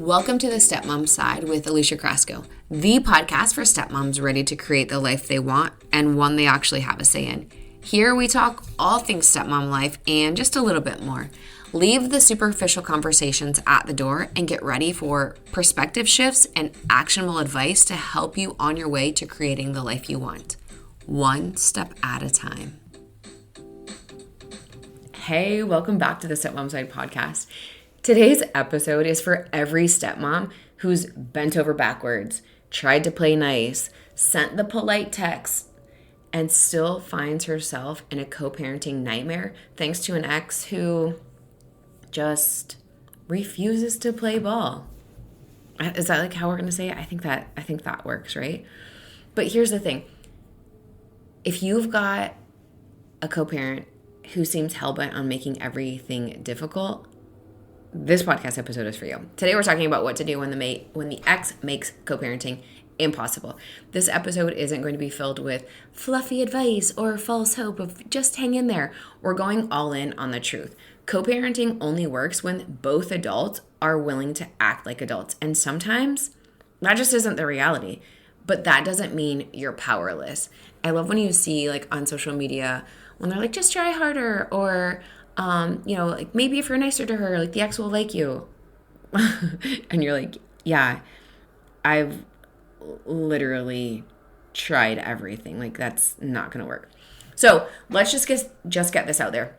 Welcome to the Stepmom Side with Alicia, the podcast for stepmoms ready to create the life they want and one they actually have a say in. Here we talk all things stepmom life and just a little bit more. Leave the superficial conversations at the door and get ready for perspective shifts and actionable advice to help you on your way to creating the life you want, one step at a time. Hey, welcome back to the Stepmom Side Podcast. Today's episode is for every stepmom who's bent over backwards, tried to play nice, sent the polite text, and still finds herself in a co-parenting nightmare thanks to an ex who just refuses to play ball. Is that like how we're going to say it? I think that works, right? But here's the thing. If you've got a co-parent who seems hell-bent on making everything difficult, this podcast episode is for you. Today we're talking about what to do when the ex makes co-parenting impossible. This episode isn't going to be filled with fluffy advice or false hope of just hang in there. We're going all in on the truth. Co-parenting only works when both adults are willing to act like adults. And sometimes that just isn't the reality. But that doesn't mean you're powerless. I love when you see like on social media when they're like, just try harder, or like maybe if you're nicer to her, like the ex will like you. And you're like, yeah, I've literally tried everything. Like that's not going to work. So let's just get this out there.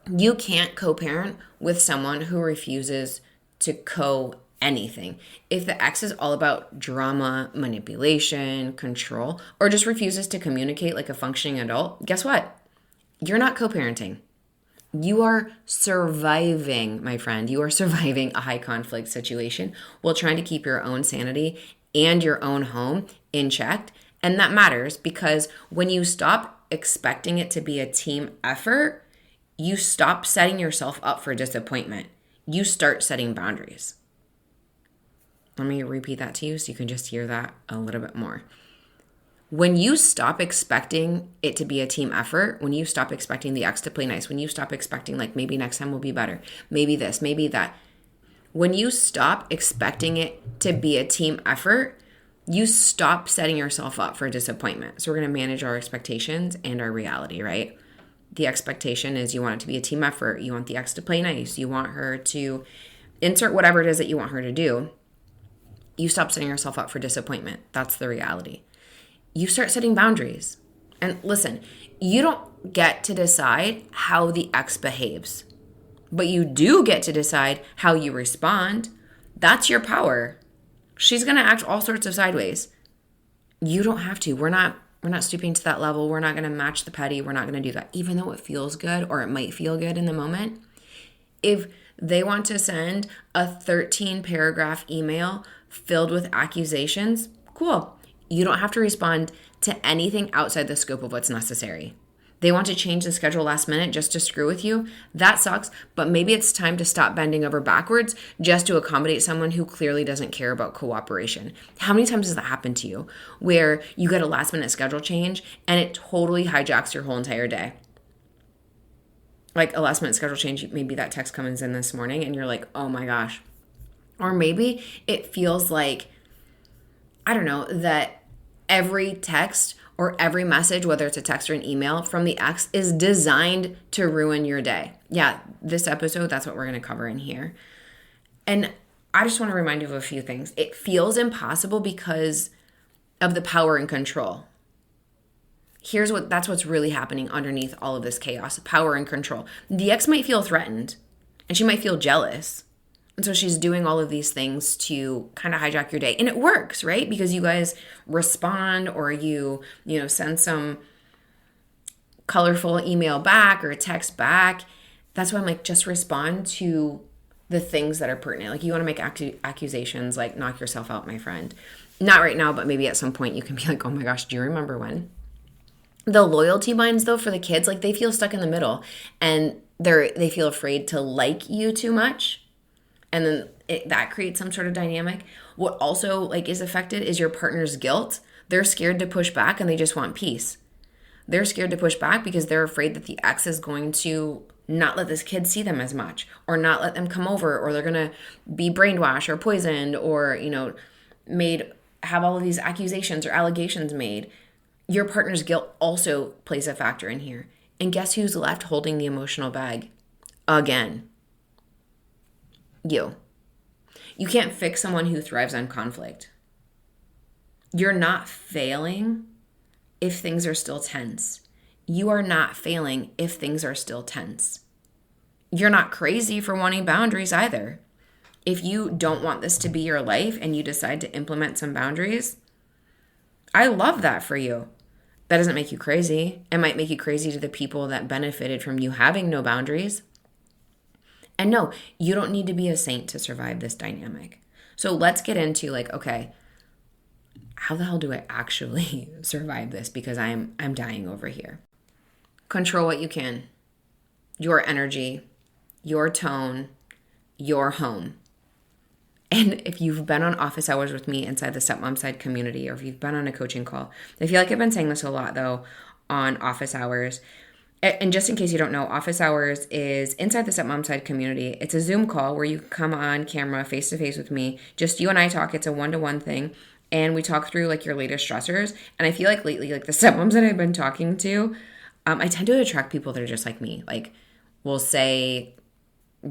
You can't co-parent with someone who refuses to anything. If the ex is all about drama, manipulation, control, or just refuses to communicate like a functioning adult, guess what? You're not co-parenting. You are surviving, my friend. You are surviving a high conflict situation while trying to keep your own sanity and your own home in check. And that matters because when you stop expecting it to be a team effort, you stop setting yourself up for disappointment. You start setting boundaries. Let me repeat that to you so you can just hear that a little bit more. When you stop expecting it to be a team effort, when you stop expecting the ex to play nice, when you stop expecting like maybe next time will be better, maybe this, maybe that. When you stop expecting it to be a team effort, you stop setting yourself up for disappointment. So we're going to manage our expectations and our reality, right? The expectation is you want it to be a team effort. You want the ex to play nice. You want her to insert whatever it is that you want her to do. You stop setting yourself up for disappointment. That's the reality. You start setting boundaries. And listen, you don't get to decide how the ex behaves, but you do get to decide how you respond. That's your power. She's going to act all sorts of sideways. You don't have to. We're not stooping to that level. We're not going to match the petty. We're not going to do that, even though it feels good or it might feel good in the moment. If they want to send a 13-paragraph email filled with accusations, cool. You don't have to respond to anything outside the scope of what's necessary. They want to change the schedule last minute just to screw with you. That sucks, but maybe it's time to stop bending over backwards just to accommodate someone who clearly doesn't care about cooperation. How many times has that happened to you where you get a last minute schedule change and it totally hijacks your whole entire day? Like a last minute schedule change, maybe that text comes in this morning and you're like, oh my gosh. Or maybe it feels like, I don't know, that every text or every message, whether it's a text or an email from the ex, is designed to ruin your day. Yeah, this episode, that's what we're going to cover in here. And I just want to remind you of a few things. It feels impossible because of the power and control. That's what's really happening underneath all of this chaos, power and control. The ex might feel threatened and she might feel jealous. And so she's doing all of these things to kind of hijack your day. And it works, right? Because you guys respond or you send some colorful email back or a text back. That's why I'm like, just respond to the things that are pertinent. Like you want to make accusations, like knock yourself out, my friend. Not right now, but maybe at some point you can be like, oh my gosh, do you remember when? The loyalty binds though for the kids, like they feel stuck in the middle and they feel afraid to like you too much. And then that creates some sort of dynamic. What also like is affected is your partner's guilt. They're scared to push back and they just want peace. They're scared to push back because they're afraid that the ex is going to not let this kid see them as much, or not let them come over, or they're going to be brainwashed or poisoned, or, have all of these accusations or allegations made. Your partner's guilt also plays a factor in here. And guess who's left holding the emotional bag? Again. You. You can't fix someone who thrives on conflict. You're not failing if things are still tense. You are not failing if things are still tense. You're not crazy for wanting boundaries either. If you don't want this to be your life and you decide to implement some boundaries, I love that for you. That doesn't make you crazy. It might make you crazy to the people that benefited from you having no boundaries. And no, you don't need to be a saint to survive this dynamic. So let's get into okay, how the hell do I actually survive this? Because I'm dying over here. Control what you can. Your energy, your tone, your home. And if you've been on office hours with me inside the Stepmom Side community, or if you've been on a coaching call, I feel like I've been saying this a lot though on office hours. And just in case you don't know, office hours is inside the Stepmom Side community. It's a Zoom call where you come on camera face to face with me. Just you and I talk. It's a one-to-one thing. And we talk through your latest stressors. And I feel like lately, the stepmoms that I've been talking to, I tend to attract people that are just like me. Will say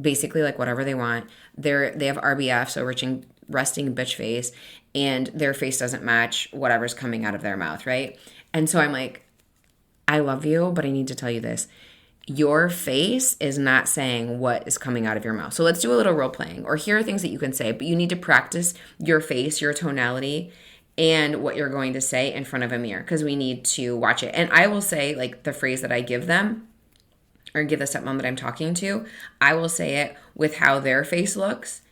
basically whatever they want. They have RBF, so resting bitch face, and their face doesn't match whatever's coming out of their mouth, right? And so I'm like, I love you, but I need to tell you this. Your face is not saying what is coming out of your mouth. So let's do a little role playing, or here are things that you can say, but you need to practice your face, your tonality, and what you're going to say in front of a mirror, because we need to watch it. And I will say the phrase that I give them, or give the stepmom that I'm talking to, I will say it with how their face looks.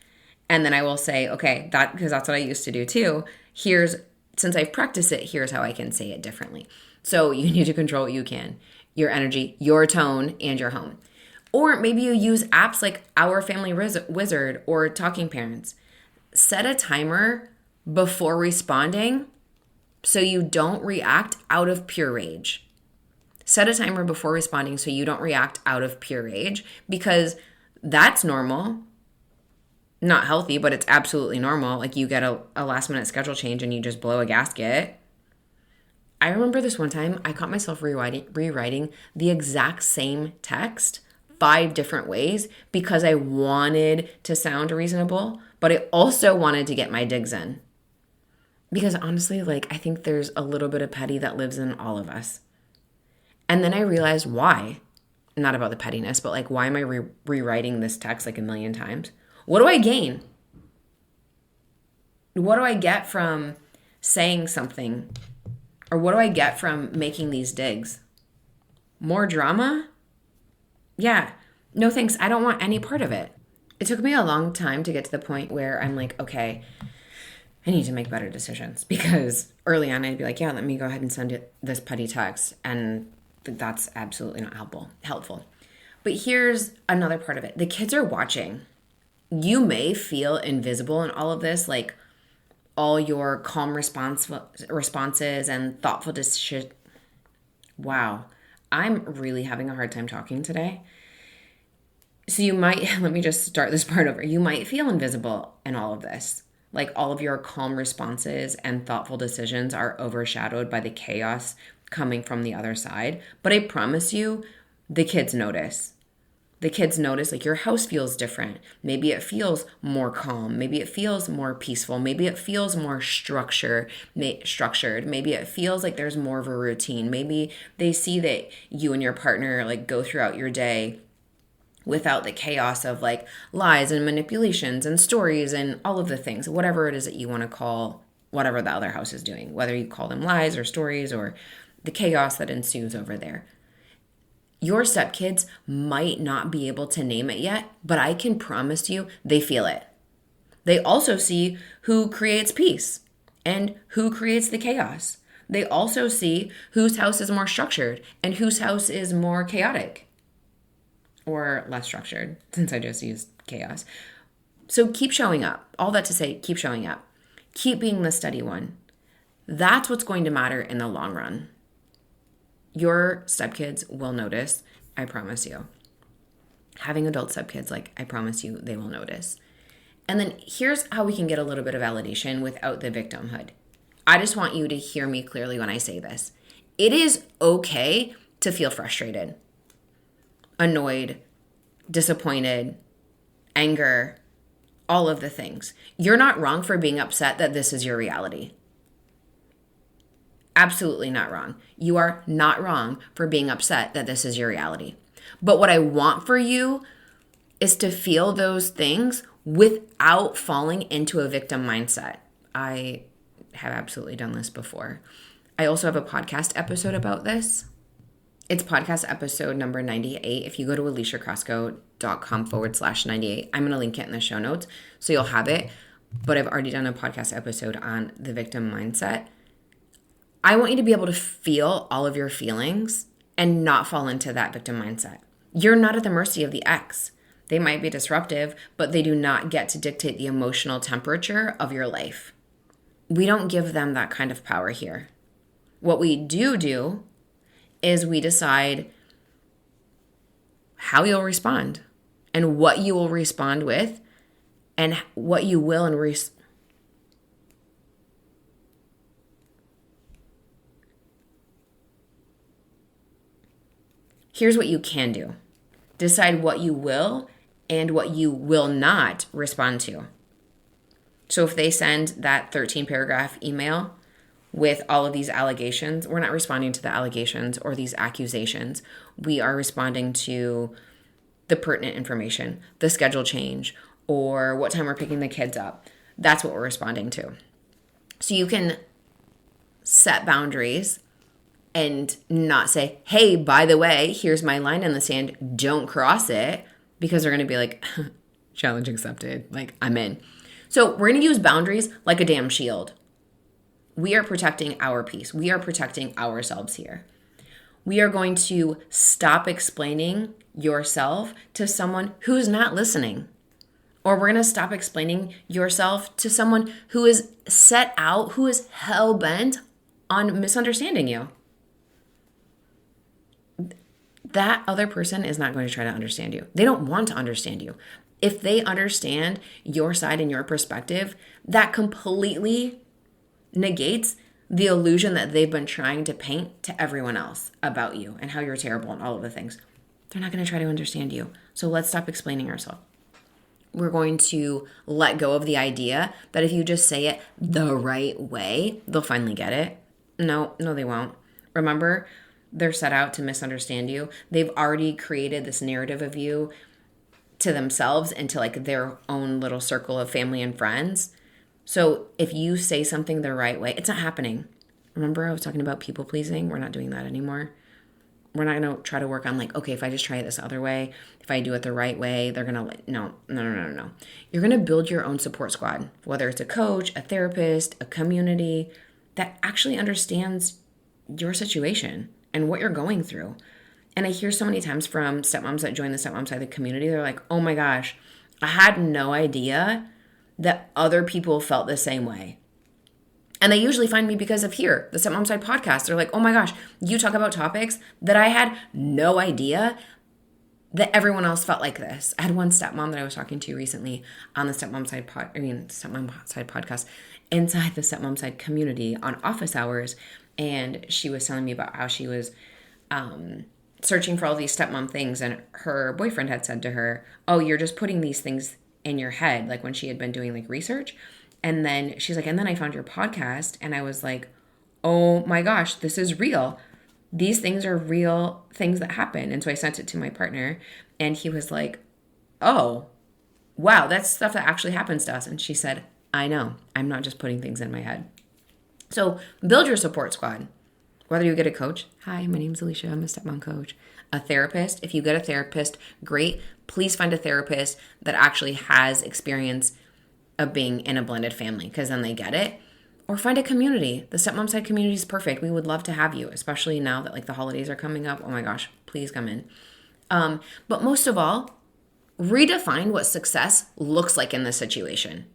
And then I will say, okay, because that's what I used to do too. Since I've practiced it, here's how I can say it differently. So you need to control what you can. Your energy, your tone, and your home. Or maybe you use apps like Our Family Wizard or Talking Parents. Set a timer before responding so you don't react out of pure rage. Set a timer before responding so you don't react out of pure rage, because that's normal. Not healthy, but it's absolutely normal. You get a last minute schedule change and you just blow a gasket. I remember this one time I caught myself rewriting the exact same text 5 different ways because I wanted to sound reasonable, but I also wanted to get my digs in. Because honestly, I think there's a little bit of petty that lives in all of us. And then I realized why. Not about the pettiness, but why am I rewriting this text a million times? What do I gain? What do I get from saying something? Or what do I get from making these digs? More drama? Yeah. No thanks. I don't want any part of it. It took me a long time to get to the point where I'm okay, I need to make better decisions. Because early on I'd be yeah, let me go ahead and send this petty text. And that's absolutely not helpful. But here's another part of it. The kids are watching. You may feel invisible in all of this, all your calm responses and thoughtful decisions. Wow, I'm really having a hard time talking today. So you might, let me just start this part over. You might feel invisible in all of this. All of your calm responses and thoughtful decisions are overshadowed by the chaos coming from the other side. But I promise you, the kids notice. The kids notice your house feels different. Maybe it feels more calm. Maybe it feels more peaceful. Maybe it feels more structured. Maybe it feels there's more of a routine. Maybe they see that you and your partner go throughout your day without the chaos of lies and manipulations and stories and all of the things, whatever it is that you want to call whatever the other house is doing, whether you call them lies or stories or the chaos that ensues over there. Your stepkids might not be able to name it yet, but I can promise you they feel it. They also see who creates peace and who creates the chaos. They also see whose house is more structured and whose house is more chaotic or less structured, since I just used chaos. So keep showing up. All that to say, keep showing up. Keep being the steady one. That's what's going to matter in the long run. Your stepkids will notice, I promise you. Having adult stepkids, like, I promise you, they will notice. And then here's how we can get a little bit of validation without the victimhood. I just want you to hear me clearly when I say this. It is okay to feel frustrated, annoyed, disappointed, anger, all of the things. You're not wrong for being upset that this is your reality. Absolutely not wrong. You are not wrong for being upset that this is your reality. But what I want for you is to feel those things without falling into a victim mindset. I have absolutely done this before. I also have a podcast episode about this. It's podcast episode number 98. If you go to aliciacrossco.com/98, I'm going to link it in the show notes so you'll have it. But I've already done a podcast episode on the victim mindset. I want you to be able to feel all of your feelings and not fall into that victim mindset. You're not at the mercy of the ex. They might be disruptive, but they do not get to dictate the emotional temperature of your life. We don't give them that kind of power here. What we do is we decide how you'll respond and what you will respond with and what you will and Here's what you can do. Decide what you will and what you will not respond to. So if they send that 13-paragraph email with all of these allegations, we're not responding to the allegations or these accusations. We are responding to the pertinent information, the schedule change, or what time we're picking the kids up. That's what we're responding to. So you can set boundaries and not say, hey, by the way, here's my line in the sand, don't cross it, because they're going to be like, challenge accepted, like, I'm in. So we're going to use boundaries like a damn shield. We are protecting our peace. We are protecting ourselves here. We are going to stop explaining yourself to someone who's not listening. Or we're going to stop explaining yourself to someone who is set out, who is hell-bent on misunderstanding you. That other person is not going to try to understand you. They don't want to understand you. If they understand your side and your perspective, that completely negates the illusion that they've been trying to paint to everyone else about you and how you're terrible and all of the things. They're not going to try to understand you. So let's stop explaining ourselves. We're going to let go of the idea that if you just say it the right way, they'll finally get it. No, they won't. Remember, they're set out to misunderstand you. They've already created this narrative of you to themselves and to like their own little circle of family and friends. So if you say something the right way, it's not happening. Remember I was talking about people pleasing? We're not doing that anymore. We're not going to try to work on like, okay, if I just try it this other way, if I do it the right way, they're going to, no. You're going to build your own support squad, whether it's a coach, a therapist, a community that actually understands your situation and what you're going through. And I hear so many times from stepmoms that join the Stepmom Side community, they're like, oh my gosh, I had no idea that other people felt the same way. And they usually find me because of here, the Stepmom Side podcast. They're like, oh my gosh, you talk about topics that I had no idea that everyone else felt like this. I had one stepmom that I was talking to recently on the Stepmom Side podcast inside the Stepmom Side community on office hours. And she was telling me about how she was searching for all these stepmom things. And her boyfriend had said to her, oh, you're just putting these things in your head. Like when she had been doing like research. And then she's like, and then I found your podcast. And I was like, oh my gosh, this is real. These things are real things that happen. And so I sent it to my partner and he was like, oh, wow, that's stuff that actually happens to us. And she said, I know, I'm not just putting things in my head. So build your support squad. Whether you get a coach, hi, my name's Alicia, I'm a stepmom coach. A therapist, if you get a therapist, great. Please find a therapist that actually has experience of being in a blended family because then they get it. Or find a community. The Stepmom Side community is perfect. We would love to have you, especially now that like the holidays are coming up. Oh my gosh, please come in. But most of all, redefine what success looks like in this situation.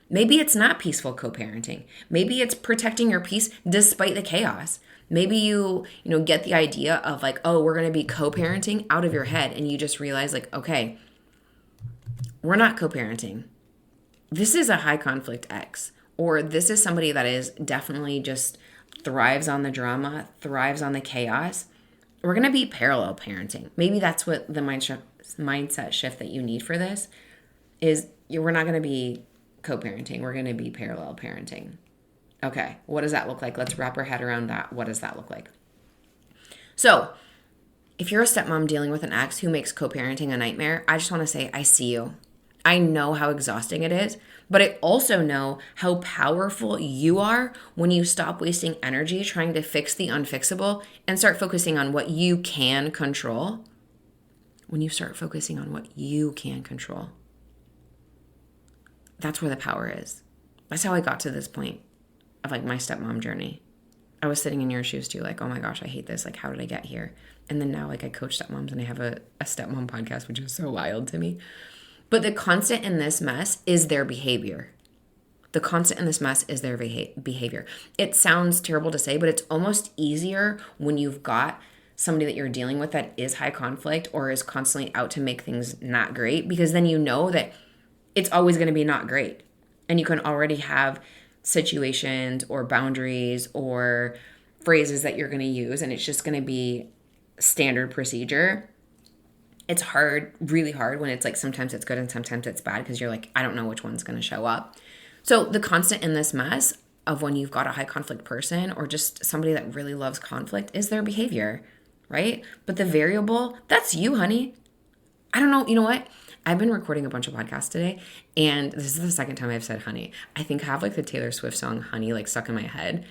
Maybe it's not peaceful co-parenting. Maybe it's protecting your peace despite the chaos. Maybe you get the idea of like, oh, we're going to be co-parenting out of your head, and you just realize like, okay, we're not co-parenting. This is a high conflict ex, or this is somebody that is definitely just thrives on the drama, thrives on the chaos. We're going to be parallel parenting. Maybe that's what the mindset shift that you need for this is. We're not going to be co-parenting. We're going to be parallel parenting. Okay, what does that look like? Let's wrap our head around that. What does that look like? So, if you're a stepmom dealing with an ex who makes co-parenting a nightmare, I just want to say I see you. I know how exhausting it is, but I also know how powerful you are when you stop wasting energy trying to fix the unfixable and start focusing on what you can control. When you start focusing on what you can control, that's where the power is. That's how I got to this point of like my stepmom journey. I was sitting in your shoes too, like, oh my gosh, I hate this. Like, how did I get here? And then now like I coach stepmoms and I have a stepmom podcast, which is so wild to me. But the constant in this mess is their behavior. The constant in this mess is their behavior. It sounds terrible to say, but it's almost easier when you've got somebody that you're dealing with that is high conflict or is constantly out to make things not great, because then you know that it's always going to be not great. And you can already have situations or boundaries or phrases that you're going to use, and it's just going to be standard procedure. It's hard, really hard, when it's like sometimes it's good and sometimes it's bad, because you're like, I don't know which one's going to show up. So the constant in this mess of when you've got a high conflict person or just somebody that really loves conflict is their behavior, right? But the variable, that's you, honey. I don't know. You know what? I've been recording a bunch of podcasts today, and this is the second time I've said honey. I think I have like the Taylor Swift song Honey like stuck in my head.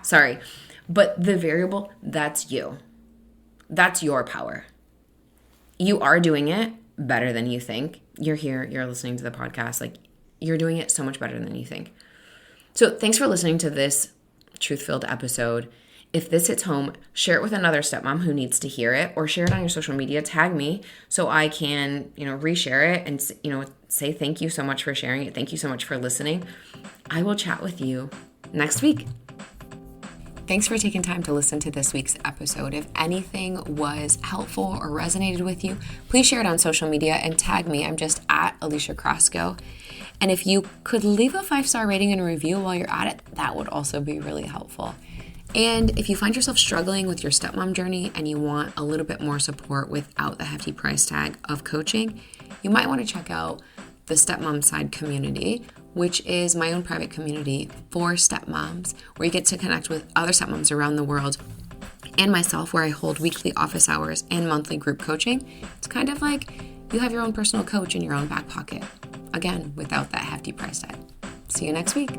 Sorry. But the variable, that's you. That's your power. You are doing it better than you think. You're here, you're listening to the podcast. Like, you're doing it so much better than you think. So thanks for listening to this truth-filled episode. If this hits home, share it with another stepmom who needs to hear it, or share it on your social media. Tag me so I can, reshare it and, say thank you so much for sharing it. Thank you so much for listening. I will chat with you next week. Thanks for taking time to listen to this week's episode. If anything was helpful or resonated with you, please share it on social media and tag me. I'm just at Alicia Crosco. And if you could leave a 5-star rating and a review while you're at it, that would also be really helpful. And if you find yourself struggling with your stepmom journey and you want a little bit more support without the hefty price tag of coaching, you might want to check out the Stepmom Side community, which is my own private community for stepmoms, where you get to connect with other stepmoms around the world and myself, where I hold weekly office hours and monthly group coaching. It's kind of like you have your own personal coach in your own back pocket. Again, without that hefty price tag. See you next week.